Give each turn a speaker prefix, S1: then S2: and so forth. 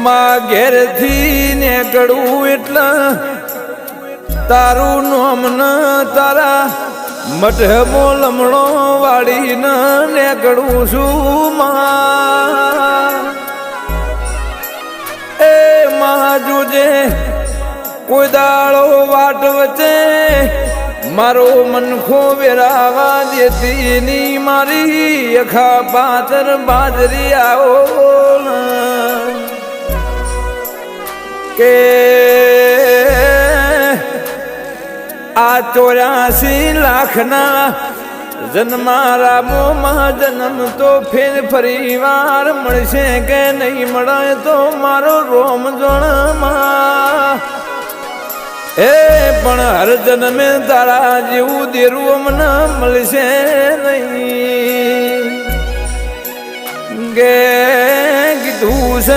S1: માં ઘેરથી નીકળું એટલે તારું નામ ન તારા મઢમો લમણો વાળીને નીકળું છું માં એ માં જોજે કોઈ દાળો વાટ વચ્ચે મારો મનખો વેરાવા દેતી ની મારી અખા પાતર બાજરી આવો કે આ 84 લાખના જન્મારા મોમાં જન્મ તો ફેર ફરી વાર મળશે કે નહીં મળે તો મારો રોમ જોણમાં એ પણ હર જન્મે તારા જેવું દેરું મને મળશે નહીં ગે કીધું છે